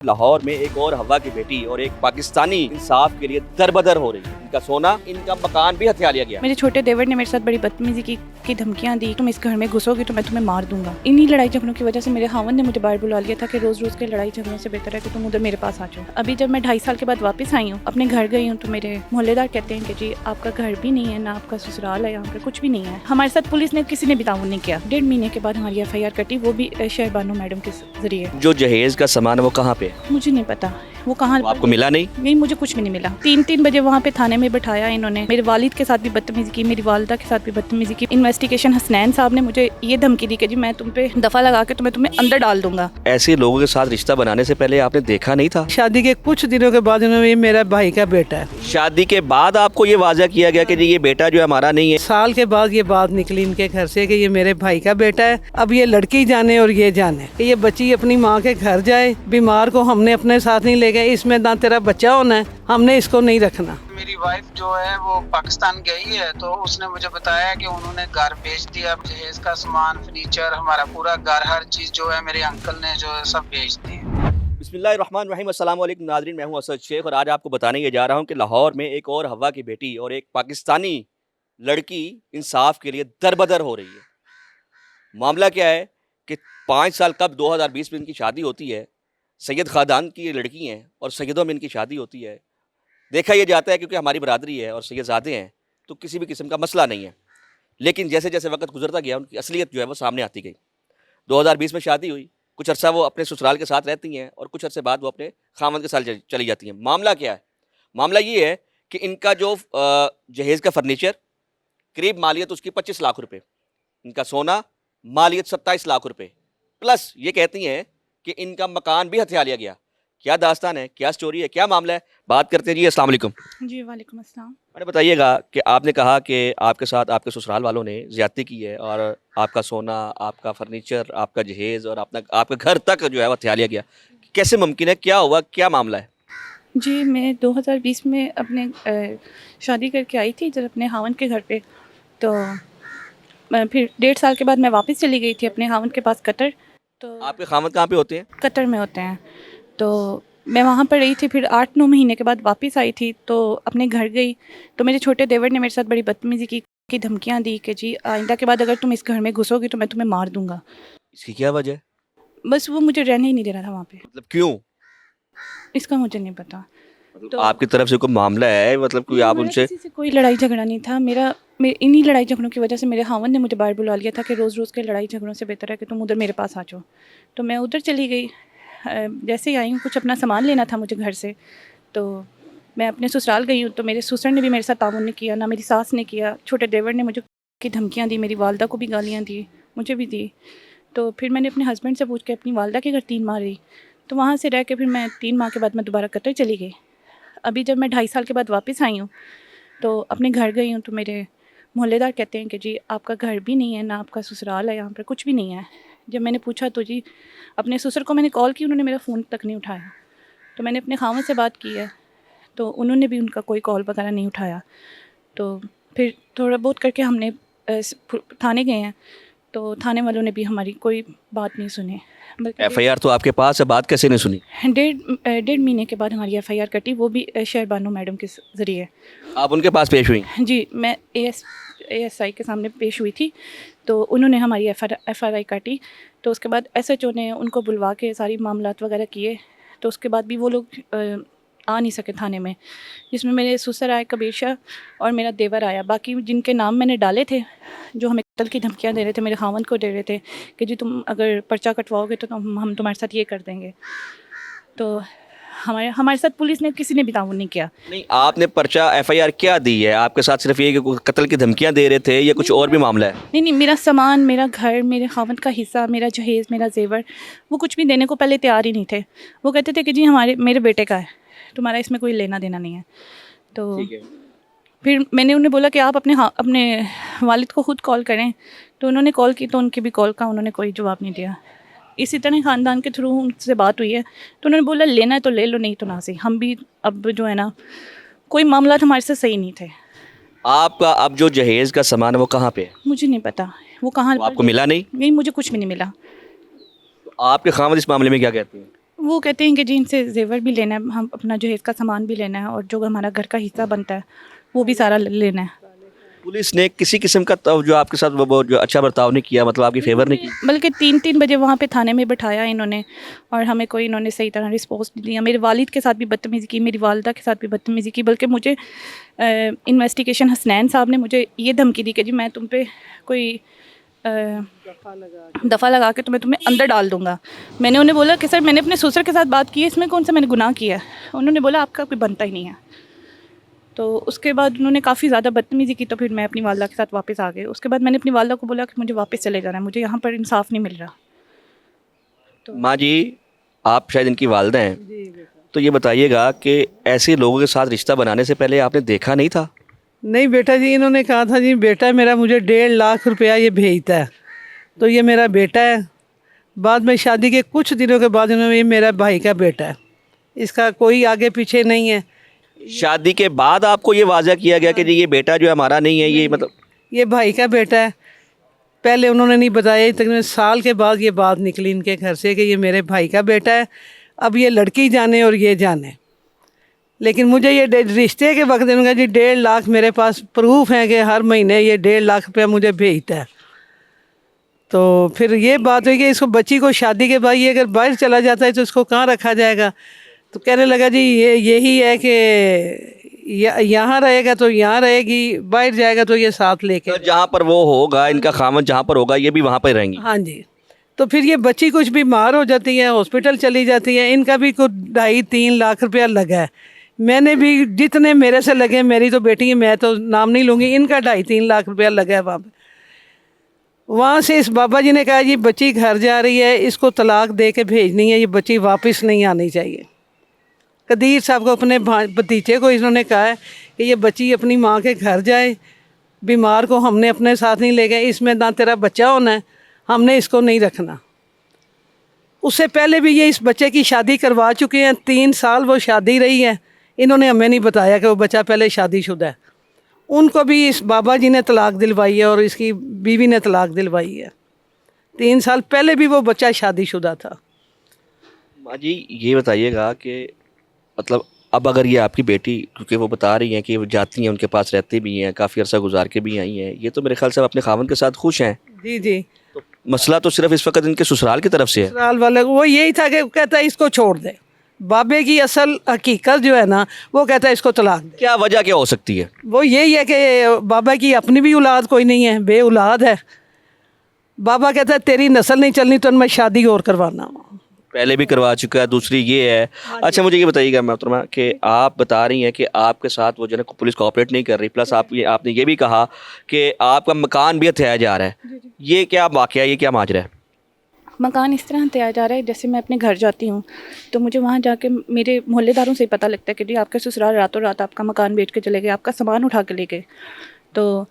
लाहौर में एक और हवा की बेटी और एक पाकिस्तानी इंसाफ के लिए दरबदर हो रही है। इनका सोना, इनका मकान भी हथिया लिया गया। मेरे छोटे देवर ने मेरे साथ बड़ी बदतमीजी की धमकियां दी, तुम इस घर में घुसोगी तो मैं तुम्हें मार दूंगा। इन्हीं लड़ाई झगड़ों की वजह से मेरे खावन ने मुझे बाहर बुला लिया था कि रोज रोज के लड़ाई झगड़ों से बेहतर है कि तुम उधर मेरे पास आ जाओ। अभी जब मैं 2.5 साल के बाद वापस आई हूँ, अपने घर गई हूँ, तो मेरे मोहल्लेदार कहते हैं कि जी आपका घर भी नहीं है, ना आपका ससुराल है, यहाँ पे कुछ भी नहीं है। हमारे साथ पुलिस ने किसी ने भी ताउन नहीं किया। 1.5 महीने के बाद हमारी FIR कटी, वो भी शहबानो मैडम के जरिए। जो जहेज का सामान है वो कहाँ पे है? मुझे नहीं पता वो कहाँ। आपको मिला नहीं? नहीं, मुझे कुछ भी नहीं मिला। 3 बजे वहाँ पे थाने में बिठाया इन्होंने। मेरे वालिद के साथ भी बदतमीजी की, मेरी वालिदा के साथ भी बदतमीजी की। इन्वेस्टिगेशन हसनैन साहब ने मुझे ये धमकी दी कि जी मैं तुम पे दफा लगा के तुम्हें अंदर डाल दूंगा। ऐसे लोगों के साथ रिश्ता बनाने से पहले आपने देखा नहीं था? शादी के कुछ दिनों के बाद इन्होंने, ये मेरा भाई का बेटा है। शादी के बाद आपको ये वाज़ा किया गया कि जी ये बेटा जो है हमारा नहीं है? साल के बाद ये बात निकली इनके घर से कि ये मेरे भाई का बेटा है। अब ये लड़की जाने और ये जाने कि ये बच्ची अपनी माँ के घर जाए। बीमार को हमने अपने साथ नहीं ले गए। इसमें ना तेरा बच्चा होना है, हमने इसको नहीं रखना। मेरी वाइफ जो है वो पाकिस्तान गई है, तो उसने मुझे बताया कि उन्होंने घर बेच दिया। जहेज का सामान, फर्नीचर, हमारा पूरा घर, हर चीज़ जो है मेरे अंकल ने जो है सब बेच दी। बिस्मिल्लाहिर्रहमानिर्रहीम, अस्सलाम वालेकुम नाज़रीन, मैं हूं असद शेख और आज आपको बताने ये जा रहा हूं कि लाहौर में एक और हवा की बेटी और एक पाकिस्तानी लड़की इंसाफ के लिए दरबदर हो रही है। मामला क्या है कि 5 साल कब 2020 में इनकी शादी होती है। सैयद ख़ानदान की ये लड़की हैं और सैयदों में इनकी शादी होती है। देखा यह जाता है क्योंकि हमारी बरादरी है और सैयदज़ादे हैं तो किसी भी किस्म का मसला नहीं है, लेकिन जैसे जैसे वक्त गुजरता गया उनकी असलियत जो है वो सामने आती गई। 2020 में शादी हुई, कुछ अर्सा वो अपने ससुराल के साथ रहती हैं और कुछ अर्से बाद वो अपने खामद के साथ चली जाती हैं। मामला क्या है? मामला ये है कि इनका जो जहेज़ का फर्नीचर करीब मालियत उसकी 25 लाख रुपए, इनका सोना मालियत 27 लाख रुपए, प्लस ये कहती हैं कि इनका मकान भी हथिया लिया गया। क्या दास्तान है, क्या स्टोरी है, क्या मामला है, बात करते हैं जी। अस्सलाम वालेकुम। जी वालेकुम अस्सलाम। मैंने बताइएगा कि आपने कहा कि आपके साथ आपके ससुराल वालों ने ज़्यादती की है और आपका सोना, आपका फर्नीचर, आपका जहेज़ और आपका घर तक जो है वो हथिया लिया गया। कैसे मुमकिन है, क्या हुआ, क्या मामला है? जी मैं 2020 में अपने शादी करके आई थी जब अपने खावन के घर पे, तो फिर 1.5 साल के बाद मैं वापस चली गई थी अपने खावन के पास कतर। तो आपके खामद कहाँ पे होते हैं? कतर में होते हैं। तो मैं वहाँ पर रही थी, फिर 8-9 महीने के बाद वापस आई थी। तो अपने घर गई तो मेरे छोटे देवर ने मेरे साथ बड़ी बदतमीजी की धमकियाँ दी कि जी आइंदा के बाद अगर तुम इस घर में घुसोगी तो मैं तुम्हें मार दूंगा। इसकी क्या वजह है? बस वो मुझे रहने ही नहीं दे रहा था वहाँ पे। मतलब क्यों? इसका मुझे नहीं पता। तो आपकी तरफ से कोई मामला है, मतलब कोई आप हमारा उनसे? किसी से कोई लड़ाई झगड़ा नहीं था। मेरा इन्हीं लड़ाई झगड़ों की वजह से मेरे खावन ने मुझे बाहर बुला लिया था कि रोज़ रोज़ के लड़ाई झगड़ों से बेहतर है कि तुम उधर मेरे पास आ जाओ। तो मैं उधर चली गई। जैसे ही आई हूँ, कुछ अपना सामान लेना था मुझे घर से, तो मैं अपने ससुराल गई हूँ। तो मेरे ससुर ने भी मेरे साथ ताउन नहीं किया, ना मेरी सास ने किया। छोटे देवर ने मुझे की धमकियाँ दी, मेरी वालदा को भी गालियाँ दी, मुझे भी दी। तो फिर मैंने अपने हस्बैंड से पूछ के अपनी वालदा के घर 3 माह रही। तो वहाँ से रह के फिर मैं 3 माह के बाद मैं दोबारा कतर चली गई। अभी जब मैं 2.5 साल के बाद वापस आई हूँ, तो अपने घर गई हूँ, तो मेरे मोहल्लेदार कहते हैं कि जी आपका घर भी नहीं है, ना आपका ससुराल है, यहाँ पर कुछ भी नहीं है। जब मैंने पूछा तो जी अपने ससुर को मैंने कॉल की, उन्होंने मेरा फ़ोन तक नहीं उठाया। तो मैंने अपने खावन से बात की है, तो उन्होंने भी उनका कोई कॉल वगैरह नहीं उठाया। तो फिर थोड़ा बहुत करके हमने थाने गए हैं, तो थाने वालों ने भी हमारी कोई बात नहीं सुनी। FIR तो आपके पास है, बात कैसे नहीं सुनी? 1.5 महीने के बाद हमारी FIR कटी, वो भी शहबानो मैडम के ज़रिए। आप उनके पास पेश हुई? जी मैं ASI के सामने पेश हुई थी, तो उन्होंने हमारी FRI काटी। तो उसके बाद SHO ने उनको बुलवा के सारी मामलात वगैरह किए। तो उसके बाद भी वो लोग आ नहीं सके थाने में, जिसमें मेरे ससुर आए, कबीर शाह, और मेरा देवर आया। बाकी जिनके नाम मैंने डाले थे, जो हमें कत्ल की धमकियाँ दे रहे थे, मेरे खावन को दे रहे थे कि जी तुम अगर पर्चा कटवाओगे तो हम तुम्हारे साथ ये कर देंगे। तो हमारे साथ पुलिस ने किसी ने भी ताउन नहीं किया। नहीं, आपने पर्चा FIR क्या दी है? आपके साथ सिर्फ ये कि कत्ल की धमकियां दे रहे थे या कुछ और भी मामला है? नहीं, मेरा सामान, मेरा घर, मेरे खावन का हिस्सा, मेरा जहेज़, मेरा जेवर, वो कुछ भी देने को पहले तैयार ही नहीं थे। वो कहते थे कि जी मेरे बेटे का है, तुम्हारा इसमें कोई लेना देना नहीं है। तो फिर मैंने उन्हें बोला कि आप अपने वालिद को ख़ुद कॉल करें। तो उन्होंने कॉल की, तो उनकी भी कॉल का उन्होंने कोई जवाब नहीं दिया। इसी तरह ख़ानदान के थ्रू उनसे बात हुई है, तो उन्होंने बोला लेना है तो ले लो, नहीं तो ना सही। हम भी अब जो है ना, कोई मामला हमारे से सही नहीं थे। आपका अब जो जहेज़ का सामान है वो कहाँ पे है? मुझे नहीं पता वो कहाँ। आपको मिला नहीं? नहीं, मुझे कुछ भी नहीं मिला। तो आपके खामद इस मामले में क्या कहते हैं? वो कहते हैं कि जी इनसे जेवर भी लेना है, हम अपना जहेज़ का सामान भी लेना है और जो हमारा घर का हिस्सा बनता है वो भी सारा लेना है। पुलिस ने किसी किस्म का जो आपके साथ वो जो अच्छा बर्ताव नहीं किया, मतलब आपकी फेवर नहीं की? बल्कि 3-3 बजे वहाँ पे थाने में बिठाया इन्होंने और हमें कोई इन्होंने सही तरह रिस्पॉन्स नहीं दिया। मेरे वालिद के साथ भी बदतमीज़ी की, मेरी वालिदा के साथ भी बदतमीज़ी की, बल्कि मुझे इन्वेस्टिगेशन हसनैन साहब ने मुझे ये धमकी दी कि जी मैं तुम पे कोई दफ़ा लगा के तुम्हें अंदर डाल दूँगा। मैंने उन्हें बोला कि सर मैंने अपने ससुर के साथ बात की है, इसमें कौन सा मैंने गुनाह किया है? उन्होंने बोला आपका कोई बनता ही नहीं है। तो उसके बाद उन्होंने काफ़ी ज़्यादा बदतमीज़ी की, तो फिर मैं अपनी वालिदा के साथ वापस आ गई। उसके बाद मैंने अपनी वालिदा को बोला कि मुझे वापस चले जाना है, मुझे यहाँ पर इंसाफ नहीं मिल रहा। माँ जी, आप शायद इनकी वालदा हैं, तो ये बताइएगा कि ऐसे लोगों के साथ रिश्ता बनाने से पहले आपने देखा नहीं था? नहीं बेटा जी, इन्होंने कहा था जी बेटा मेरा मुझे 1.5 लाख रुपया ये भेजता है, तो ये मेरा बेटा है। बाद में शादी के कुछ दिनों के बाद इन्होंने ये मेरा भाई का बेटा है, इसका कोई आगे पीछे नहीं है। शादी के बाद आपको ये वाज़ा किया गया कि जी ये बेटा जो है हमारा नहीं है, ये मतलब ये भाई का बेटा है। पहले उन्होंने नहीं बताया, तकरीबन साल के बाद ये बात निकली इनके घर से कि ये मेरे भाई का बेटा है। अब ये लड़की जाने और ये जाने, लेकिन मुझे ये रिश्ते के वक्त इन्होंने कहा जी 1.5 लाख मेरे पास प्रूफ है कि हर महीने ये 1.5 लाख रुपया मुझे भेजता है। तो फिर ये बात हुई कि इसको बच्ची को शादी के बाद ये अगर बाहर चला जाता है तो इसको कहाँ रखा जाएगा? तो कहने लगा जी ये यही है कि यहाँ रहेगा तो यहाँ रहेगी, बाहर जाएगा तो ये साथ लेके। तो जहाँ पर वो होगा, इनका खामन जहाँ पर होगा, ये भी वहाँ पर रहेंगी। हाँ जी। तो फिर ये बच्ची कुछ बीमार हो जाती है, हॉस्पिटल चली जाती है, इनका भी कुछ 2.5-3 लाख रुपया लगा है। मैंने भी जितने मेरे से लगे, मेरी तो बेटी है, मैं तो नाम नहीं लूँगी, इनका 2.5-3 लाख रुपया लगा है वहाँ पर। वहाँ से इस बाबा जी ने कहा जी बच्ची घर जा रही है, इसको तलाक दे के भेजनी है, ये बच्ची वापस नहीं आनी चाहिए। कदीर साहब को अपने भतीजे को इन्होंने कहा है कि ये बच्ची अपनी माँ के घर जाए, बीमार को हमने अपने साथ नहीं ले गए, इसमें ना तेरा बच्चा होना है, हमने इसको नहीं रखना। उससे पहले भी ये इस बच्चे की शादी करवा चुके हैं, 3 साल वो शादी रही है। इन्होंने हमें नहीं बताया कि वो बच्चा पहले शादीशुदा है। उनको भी इस बाबा जी ने तलाक दिलवाई है और इसकी बीवी ने तलाक दिलवाई है। 3 साल पहले भी वो बच्चा शादीशुदा था। माँ जी, ये बताइएगा कि मतलब अब अगर ये आपकी बेटी, क्योंकि वो बता रही हैं कि वो जाती हैं, उनके पास रहती भी हैं, काफ़ी अर्सा गुजार के भी आई हैं, ये तो मेरे ख्याल से अपने खावन के साथ खुश हैं। जी जी। तो मसला तो सिर्फ इस वक्त इनके ससुराल की तरफ से है। ससुराल वाले वो यही था कि कहता है इसको छोड़ दे। बाबे की असल हकीकत जो है ना, वो कहता है इसको तलाक दे। क्या वजह क्या हो सकती है? वो यही है कि बाबा की अपनी भी औलाद कोई नहीं है, बे औलाद है। बाबा कहता है तेरी नस्ल नहीं चलनी तो मैं शादी और करवाना। पहले भी करवा चुका है, दूसरी ये है। अच्छा, मुझे ये बताइएगा मोहतरमा कि आप बता रही हैं कि आपके साथ वो जो है पुलिस कोऑपरेट नहीं कर रही, प्लस आपने ये भी कहा कि आपका मकान भी हथियाया जा रहा है। ये क्या वाक़या है, ये क्या माजरा है? मकान इस तरह तैयार जा रहा है, जैसे मैं अपने घर जाती हूँ तो मुझे वहाँ जाके मेरे मोहल्लेदारों से ही पता लगता है कि जी आपके ससुराल रातों रात आपका मकान बेच के चले गए, आपका सामान उठा के ले गए। तो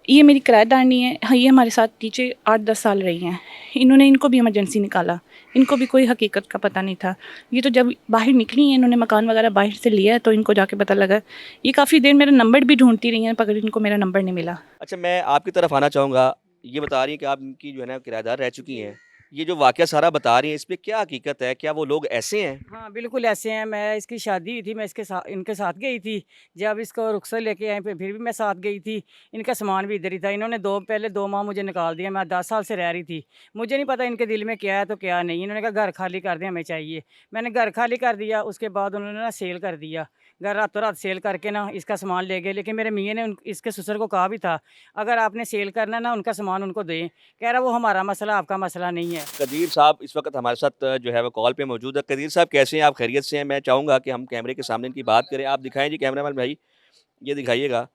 ये मेरी किराएदारनी है, हाँ, ये हमारे साथ नीचे 8-10 साल रही हैं। इनको भी इमरजेंसी निकाला, इनको भी कोई हकीकत का पता नहीं था। ये तो जब बाहर निकली हैं, इन्होंने मकान वगैरह बाहर से लिया है, तो इनको जाके पता लगा। ये काफ़ी देर मेरा नंबर भी ढूंढती रही हैं, पर इनको मेरा नंबर नहीं मिला। अच्छा, मैं आपकी तरफ आना चाहूँगा। ये बता रही हैं कि आप इनकी जो है ना किराएदार रह चुकी हैं। ये जो वाक़या सारा बता रही हैं, इस पे क्या हकीकत है? क्या वो लोग ऐसे हैं? हाँ, बिल्कुल ऐसे हैं। मैं इसकी शादी हुई थी, मैं इनके साथ गई थी। जब इसको रुखसत लेके आए फिर भी मैं साथ गई थी। इनका सामान भी इधर ही था। इन्होंने पहले 2 माह मुझे निकाल दिया। मैं 10 साल से रह रही थी। मुझे नहीं पता इनके दिल में क्या है तो क्या नहीं। इन्होंने कहा घर खाली कर दें, हमें चाहिए। मैंने घर खाली कर दिया। उसके बाद उन्होंने ना सेल कर दिया। घर रातों रात सेल करके ना इसका सामान ले गए। लेकिन मेरे मियाँ ने इसके ससुर को कहा भी था, अगर आपने सेल करना ना उनका सामान उनको दें। कह रहा वो हमारा मसला, आपका मसला नहीं है। कदीर साहब इस वक्त हमारे साथ जो है वो कॉल पे मौजूद है। कदीर साहब कैसे हैं आप? खैरियत से हैं? मैं चाहूँगा कि हम कैमरे के सामने इनकी बात करें। आप दिखाएं जी कैमरामैन भाई, ये दिखाइएगा।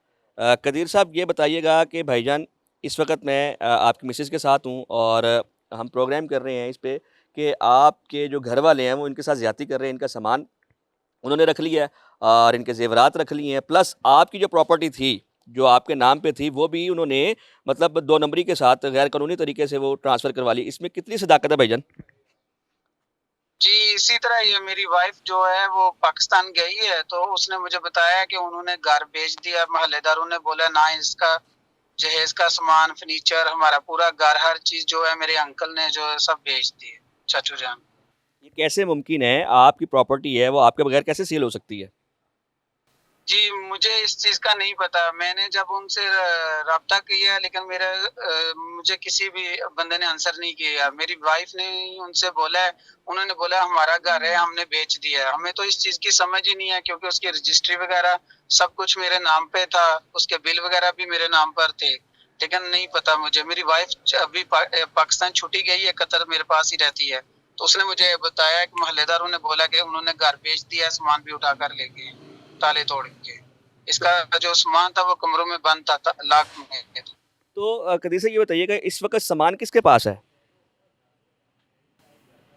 कदीर साहब ये बताइएगा कि भाईजान इस वक्त मैं आपकी मिसेज़ के साथ हूँ और हम प्रोग्राम कर रहे हैं इस पे कि आपके जो घर वाले हैं वो इनके साथ ज़्यादती कर रहे हैं। इनका सामान उन्होंने रख लिया है और इनके ज़ेवरात रख लिए हैं, प्लस आपकी जो प्रॉपर्टी थी जो आपके नाम पे थी वो भी उन्होंने मतलब 2 नंबरी के साथ गैर कानूनी तरीके से वो ट्रांसफ़र करवा ली। इसमें कितनी सदाकत है भाईजान? जी, इसी तरह ये मेरी वाइफ जो है वो पाकिस्तान गई है, तो उसने मुझे बताया कि उन्होंने घर बेच दिया। मोहल्लेदारों ने बोला ना इसका जहेज का सामान, फर्नीचर, हमारा पूरा घर, हर चीज जो है मेरे अंकल ने जो है सब बेच दी है, चाचू जान। ये कैसे मुमकिन है? आपकी प्रॉपर्टी है, वो आपके बगैर कैसे सेल हो सकती है? जी, मुझे इस चीज़ का नहीं पता। मैंने जब उनसे राब्ता किया लेकिन मुझे किसी भी बंदे ने आंसर नहीं किया। मेरी वाइफ़ ने ही उनसे बोला है, उन्होंने बोला हमारा घर है, हमने बेच दिया है। हमें तो इस चीज़ की समझ ही नहीं है क्योंकि उसकी रजिस्ट्री वग़ैरह सब कुछ मेरे नाम पे था, उसके बिल वग़ैरह भी मेरे नाम पर थे। लेकिन नहीं पता मुझे, मेरी वाइफ़ अभी पाकिस्तान छुट्टी गई है, कतर मेरे पास ही रहती है। तो उसने मुझे बताया कि मोहल्लेदारों ने बोला कि उन्होंने घर बेच दिया है, सामान भी उठाकर ले गए हैं। ताले तोड़ के। इसका जो सामान था वो कमरों में बंद था लाख में। तो कदीर से ये बताइएगा इस वक़्त सामान किसके पास है?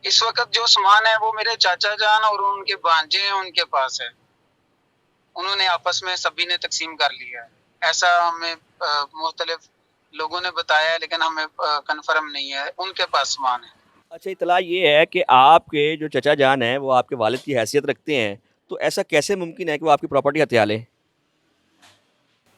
इस वक़्त जो सामान है वो मेरे चाचा जान और उनके भांजे हैं उनके पास है। उन्होंने आपस में सभी ने तक़सीम कर लिया है। ऐसा हमें मुख्तलिफ लोगों ने बताया है लेकिन हमें कन्फर्म नहीं है। उनके पास सामान है। अच्छा, इत्तला ये है कि आपके जो चचा जान हैं, वो आपके वालिद की हैसियत रखते हैं, तो ऐसा कैसे मुमकिन है कि वो आपकी प्रॉपर्टी हथिया लें?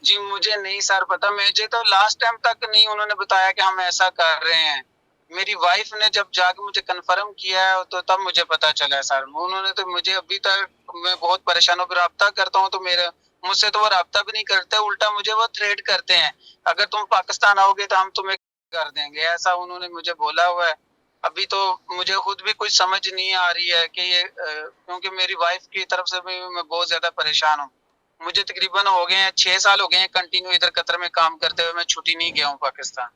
जी, मुझे नहीं सर पता। मुझे तो लास्ट टाइम तक नहीं उन्होंने बताया कि हम ऐसा कर रहे हैं। मेरी वाइफ़ ने जब जाके मुझे कन्फर्म किया है तो तब मुझे पता चला है सर। उन्होंने तो मुझे अभी तक मैं बहुत परेशान हूँ, राब्ता करता हूँ तो मुझसे तो वो राब्ता भी नहीं करते, उल्टा मुझे वो थ्रेट करते हैं। अगर तुम पाकिस्तान आओगे तो हम तुम्हें कर देंगे, ऐसा उन्होंने मुझे बोला हुआ है। अभी तो मुझे खुद भी कुछ समझ नहीं आ रही है कि क्योंकि मेरी वाइफ़ की तरफ से भी मैं बहुत ज़्यादा परेशान हूँ। मुझे तकरीबन हो गए हैं 6 साल हो गए हैं कंटिन्यू इधर कतर में काम करते हुए, मैं छुट्टी नहीं गया हूँ पाकिस्तान।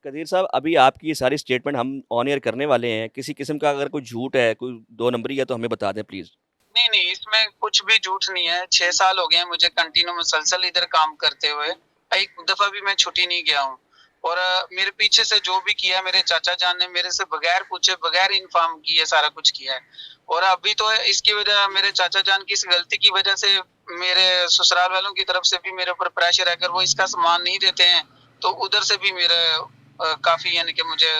कदीर साहब, अभी आपकी ये सारी स्टेटमेंट हम ऑन एयर करने वाले हैं। किसी किस्म का अगर कोई झूठ है, कोई 2 नंबरी है तो हमें बता दें प्लीज़। नहीं, नहीं, इसमें कुछ भी झूठ नहीं है। 6 साल हो गए हैं मुझे कंटिन्यू मुसलसल इधर काम करते हुए। एक दफ़ा भी मैं छुट्टी नहीं गया हूँ। और मेरे पीछे से जो भी किया मेरे चाचा जान ने मेरे से बगैर पूछे, बगैर इन्फॉर्म किए सारा कुछ किया है। और अभी तो इसकी वजह मेरे चाचा जान की इस गलती की वजह से मेरे ससुराल वालों की तरफ से भी मेरे ऊपर प्रेशर है। अगर वो इसका सामान नहीं देते हैं, तो उधर से भी मेरे काफ़ी यानी कि मुझे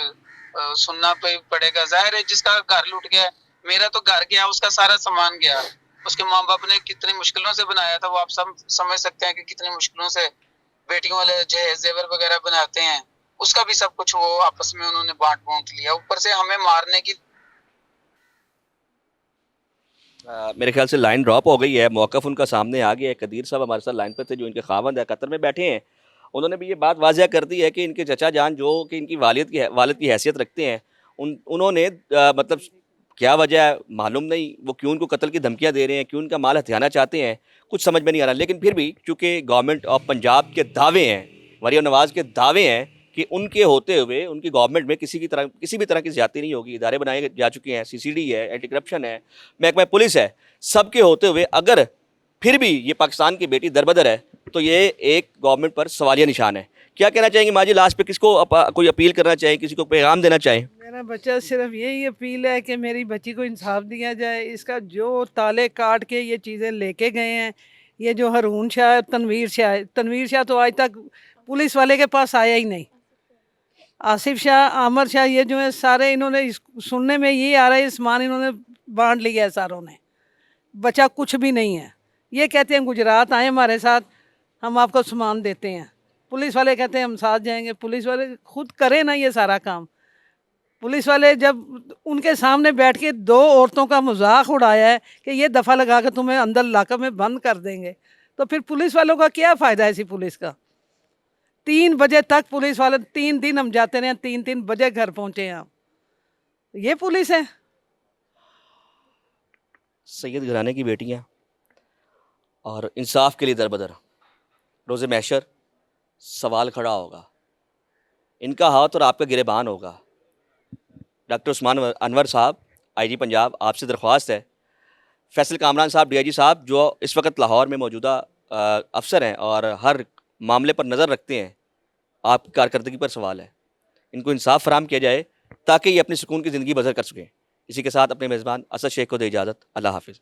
सुनना पड़ेगा। ज़ाहिर है जिसका घर लूट गया, मेरा तो घर गया, उसका सारा सामान गया। उसके माँ-बाप ने कितनी मुश्किलों से बनाया था, वो आप सब समझ सकते हैं कि कितनी मुश्किलों से बेटियों वाले ज़ेवर वगैरह बनाते हैं। उसका भी सब कुछ वो आपस में उन्होंने बाँट-बूँट लिया। ऊपर से हमें मारने की मेरे ख्याल से लाइन ड्रॉप हो गई है, मौक़िफ़ उनका सामने आ गया है। कदीर साहब हमारे साथ लाइन पे थे, जो इनके ख़ावंद है, कतर में बैठे हैं। उन्होंने भी ये बात वाज़िया कर दी है कि इनके चचा जान जो कि इनकी वालिद की हैसियत रखते हैं, उन्होंने मतलब क्या वजह है मालूम नहीं, वो क्यों उनको कत्ल की धमकियाँ दे रहे हैं, क्यों उनका माल हथियाना चाहते हैं, कुछ समझ में नहीं आ रहा। लेकिन फिर भी चूँकि गवर्नमेंट ऑफ पंजाब के दावे हैं, मरियम नवाज़ के दावे हैं कि उनके होते हुए उनकी गवर्नमेंट में किसी भी तरह की ज़्यादती नहीं होगी, इदारे बनाए जा चुके हैं, सीसीडी है, एंटी करप्शन है, महकमा पुलिस है, सबके होते हुए अगर फिर भी ये पाकिस्तान की बेटी दरबदर है, तो ये एक गवर्नमेंट पर सवालिया निशान है। क्या कहना चाहेंगे माजी, लास्ट पे किसको कोई अपील करना चाहें, किसी को पैगाम देना चाहें? मेरा बच्चा सिर्फ यही अपील है कि मेरी बच्ची को इंसाफ दिया जाए। इसका जो ताले काट के ये चीज़ें लेके गए हैं, ये जो हरून शाह, तनवीर शाह तो आज तक पुलिस वाले के पास आया ही नहीं। आसिफ शाह, आमर शाह, ये जो है सारे इन्होंने सुनने में ये आ रहा है सामान इन्होंने बांट लिया है सारों ने। बचा कुछ भी नहीं है। ये कहते हैं गुजरात आए हमारे साथ, हम आपको सामान देते हैं। पुलिस वाले कहते हैं हम साथ जाएंगे। पुलिस वाले खुद करें ना ये सारा काम। पुलिस वाले जब उनके सामने बैठ के 2 औरतों का मजाक उड़ाया है कि ये दफ़ा लगा के तुम्हें अंदर लाकर में बंद कर देंगे, तो फिर पुलिस वालों का क्या फ़ायदा है ऐसी पुलिस का। 3 बजे तक पुलिस वाले, 3 दिन हम जाते रहे, 3-3 बजे घर पहुँचे हैं हम। ये पुलिस है। सैयद घराने की बेटियाँ और इंसाफ के लिए दरबदर, रोज़े महशर सवाल खड़ा होगा, इनका हाथ और आपका गिरेबान होगा। डॉक्टर उस्मान अनवर साहब, आईजी पंजाब, आपसे दरख्वास्त है, फैसल कामरान साहब, डीआईजी साहब, जो इस वक्त लाहौर में मौजूदा अफसर हैं और हर मामले पर नज़र रखते हैं, आपकी कारकर्दगी पर सवाल है, इनको इंसाफ फराम किया जाए ताकि ये अपनी सुकून की ज़िंदगी बसर कर सकें। इसी के साथ अपने मेज़बान असद शेख को दे इजाज़त। अल्लाह हाफ़िज़।